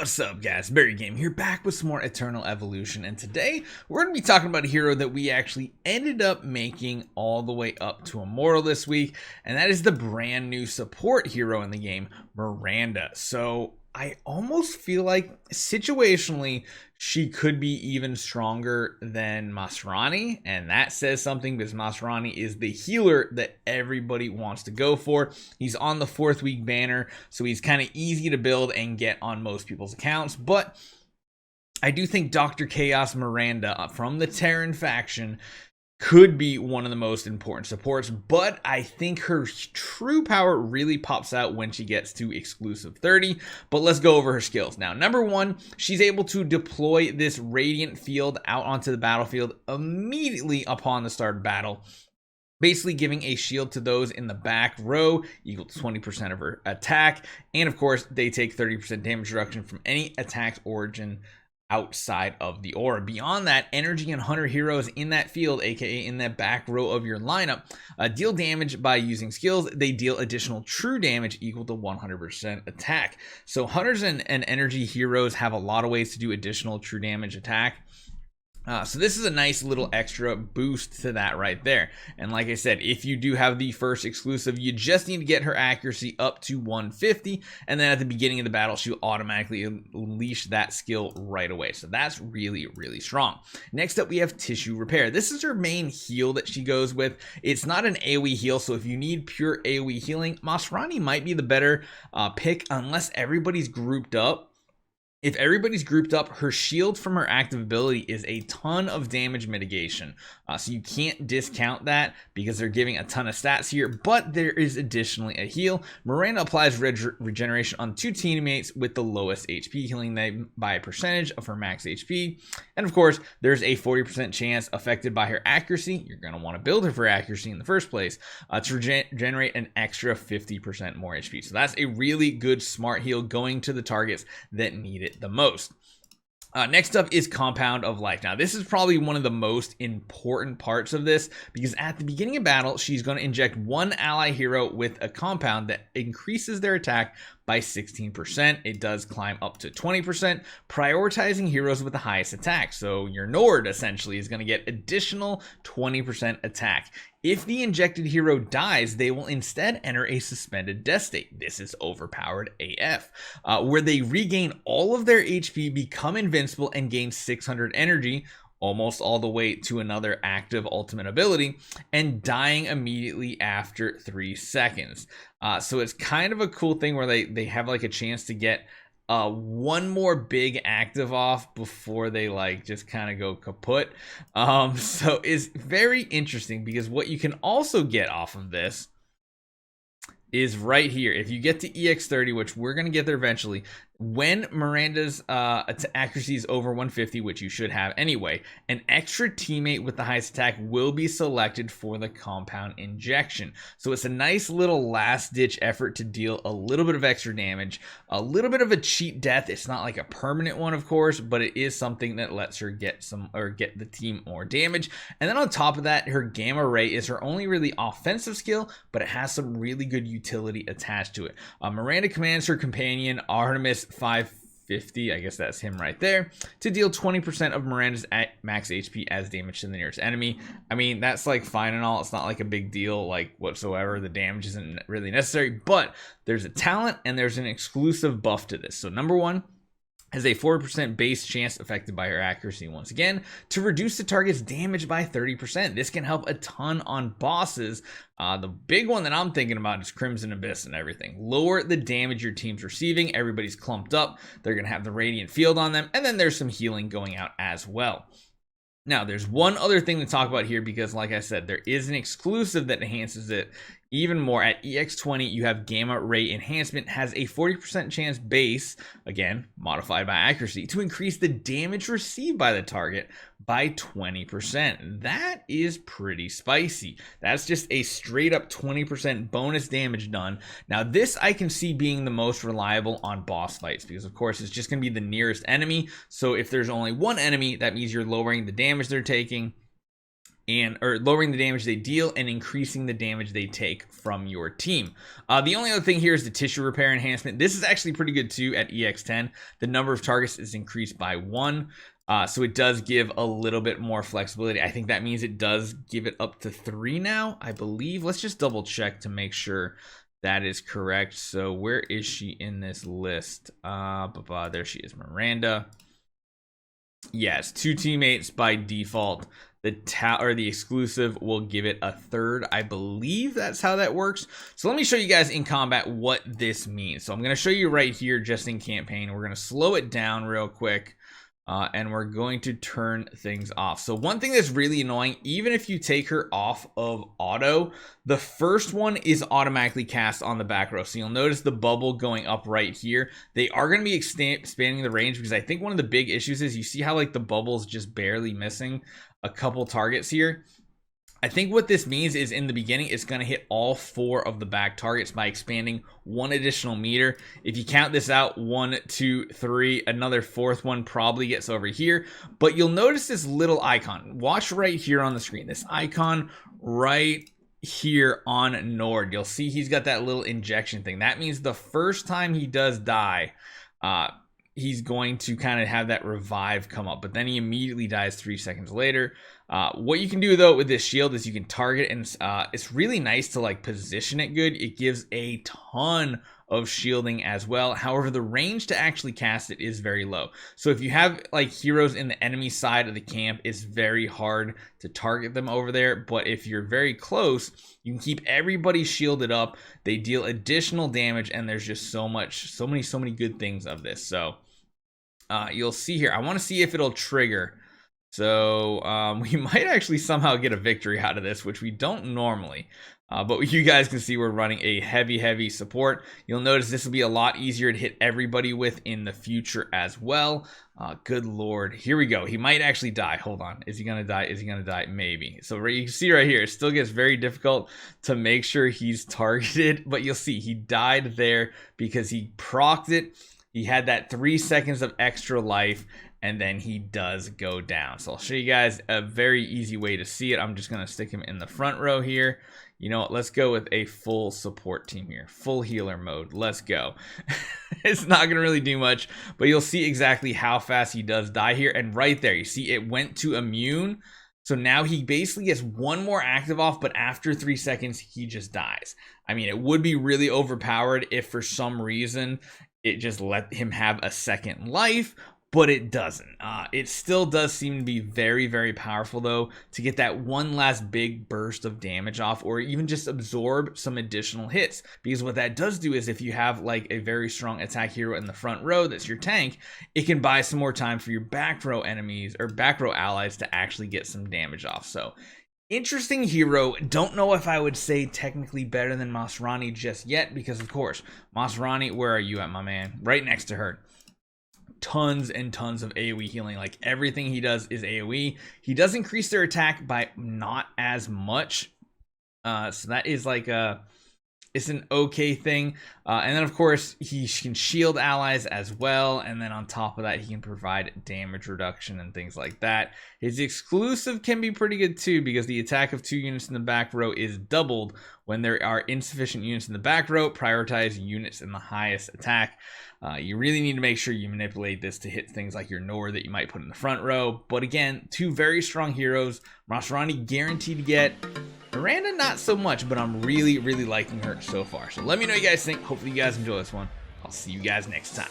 What's up guys, BARRYGAMING here, back with some more Eternal Evolution, and today we're going to be talking about a hero that we actually ended up making all the way up to Immortal this week, and that is the brand new support hero in the game, Miranda. So I almost feel like situationally she could be even stronger than Masrani, and that says something because Masrani is the healer that everybody wants to go for. He's on the 4th week banner, so he's kind of easy to build and get on most people's accounts, but I do think Dr. Chaos Miranda from the Terran faction could be one of the most important supports, but I think her true power really pops out when she gets to exclusive 30. But let's go over her skills now. Number 1, she's able to deploy this radiant field out onto the battlefield immediately upon the start of battle, basically giving a shield to those in the back row equal to 20% of her attack, and of course they take 30% damage reduction from any attack's origin outside of the aura. Beyond that, energy and hunter heroes in that field, aka in that back row of your lineup, deal damage by using skills. They deal additional true damage equal to 100% attack. So hunters and energy heroes have a lot of ways to do additional true damage attack. So this is a nice little extra boost to that right there. And like I said, if you do have the first exclusive, you just need to get her accuracy up to 150, and then at the beginning of the battle she'll automatically unleash that skill right away. So that's really strong. Next up we have tissue repair. This is her main heal that she goes with. It's not an AoE heal, so if you need pure AoE healing, Masrani might be the better pick unless everybody's grouped up. If everybody's grouped up, her shield from her active ability is a ton of damage mitigation. So you can't discount that because they're giving a ton of stats here, but there is additionally a heal. Miranda applies regeneration on 2 teammates with the lowest HP, healing them by a percentage of her max HP. And of course, there's a 40% chance affected by her accuracy. You're going to want to build her for accuracy in the first place to generate an extra 50% more HP. So that's a really good smart heal going to the targets that need it the most. Next up is Compound of Life. Now this is probably one of the most important parts of this because at the beginning of battle she's going to inject one ally hero with a compound that increases their attack by 16%. It does climb up to 20%, prioritizing heroes with the highest attack. So your Nord essentially is going to get additional 20% attack. If the injected hero dies, they will instead enter a suspended death state. This is overpowered AF, where they regain all of their HP, become invincible, and gain 600 energy, almost all the way to another active ultimate ability, and dying immediately after 3 seconds. So it's kind of a cool thing where they have like a chance to get one more big active off before they like just kind of go kaput. So it's very interesting because what you can also get off of this is right here. If you get to EX30, which we're going to get there eventually, when Miranda's accuracy is over 150, which you should have anyway, an extra teammate with the highest attack will be selected for the compound injection. So it's a nice little last ditch effort to deal a little bit of extra damage, a little bit of a cheat death. It's not like a permanent one, of course, but it is something that lets her get get the team more damage. And then on top of that, her gamma ray is her only really offensive skill, but it has some really good utility attached to it. Miranda commands her companion Artemis 550, I guess that's him right there, to deal 20% of Miranda's max HP as damage to the nearest enemy. I mean, that's like fine and all. It's not like a big deal like whatsoever. The damage isn't really necessary, but there's a talent and there's an exclusive buff to this. So number 1 has a 4% base chance affected by her accuracy once again to reduce the target's damage by 30%. This can help a ton on bosses. The big one that I'm thinking about is Crimson Abyss and everything. Lower the damage your team's receiving. Everybody's clumped up. They're going to have the Radiant Field on them. And then there's some healing going out as well. Now, there's one other thing to talk about here because, like I said, there is an exclusive that enhances it even more. At EX20, you have Gamma Ray Enhancement, has a 40% chance base, again, modified by accuracy, to increase the damage received by the target by 20%. That is pretty spicy. That's just a straight up 20% bonus damage done. Now, this I can see being the most reliable on boss fights because, of course, it's just going to be the nearest enemy. So if there's only one enemy, that means you're lowering the damage they're taking. or lowering the damage they deal and increasing the damage they take from your team. The only other thing here is the tissue repair enhancement. This is actually pretty good too at EX10. The number of targets is increased by 1. So it does give a little bit more flexibility. I think that means it does give it up to 3 now, I believe. Let's just double check to make sure that is correct. So where is she in this list? There she is, Miranda. Yes, 2 teammates by default. The exclusive will give it a 3rd. I believe that's how that works. So let me show you guys in combat what this means. So I'm going to show you right here just in campaign. We're going to slow it down real quick. And we're going to turn things off. So one thing that's really annoying, even if you take her off of auto, the first one is automatically cast on the back row. So you'll notice the bubble going up right here. They are going to be expanding the range, because I think one of the big issues is you see how like the bubble's just barely missing a couple targets here. I think what this means is in the beginning, it's going to hit all 4 of the back targets by expanding 1 additional meter. If you count this out, 1, 2, 3, another 4th one probably gets over here. But you'll notice this little icon. Watch right here on the screen. This icon right here on Nord. You'll see he's got that little injection thing. That means the first time he does die, he's going to kind of have that revive come up, but then he immediately dies 3 seconds later. What you can do though with this shield is you can target, and it's really nice to like position it good. It gives a ton of shielding as well. However, the range to actually cast it is very low. So if you have like heroes in the enemy side of the camp, it's very hard to target them over there. But if you're very close, you can keep everybody shielded up. They deal additional damage, and there's just so many good things of this. So you'll see here, I want to see if it'll trigger. So we might actually somehow get a victory out of this, which we don't normally. But you guys can see we're running a heavy support. You'll notice this will be a lot easier to hit everybody with in the future as well. Good lord. Here we go. He might actually die. Hold on. Is he going to die? Is he going to die? Maybe. So you can see right here, it still gets very difficult to make sure he's targeted. But you'll see he died there because he procced it. He had that 3 seconds of extra life, and then he does go down. So I'll show you guys a very easy way to see it. I'm just going to stick him in the front row here. You know what? Let's go with a full support team here. Full healer mode. Let's go. It's not going to really do much, but you'll see exactly how fast he does die here. And right there, you see it went to immune. So now he basically gets 1 more active off, but after 3 seconds, he just dies. I mean, it would be really overpowered if for some reason it just let him have a second life, but it doesn't. It still does seem to be very powerful though, to get that one last big burst of damage off, or even just absorb some additional hits. Because what that does do is if you have like a very strong attack hero in the front row that's your tank, it can buy some more time for your back row enemies or back row allies to actually get some damage off. So interesting hero. Don't know if I would say technically better than Masrani just yet, because of course, Masrani, where are you at, my man? Right next to her. Tons and tons of AoE healing. Like everything he does is AoE. He does increase their attack by not as much. So that is like it's an okay thing. And then of course he can shield allies as well. And then on top of that, he can provide damage reduction and things like that. His exclusive can be pretty good too, because the attack of 2 units in the back row is doubled when there are insufficient units in the back row. Prioritize units in the highest attack. You really need to make sure you manipulate this to hit things like your Nord that you might put in the front row. But again, 2 very strong heroes. Masrani guaranteed to get. Miranda not so much, but I'm really liking her so far. So let me know what you guys think. Hopefully you guys enjoy this one. I'll see you guys next time.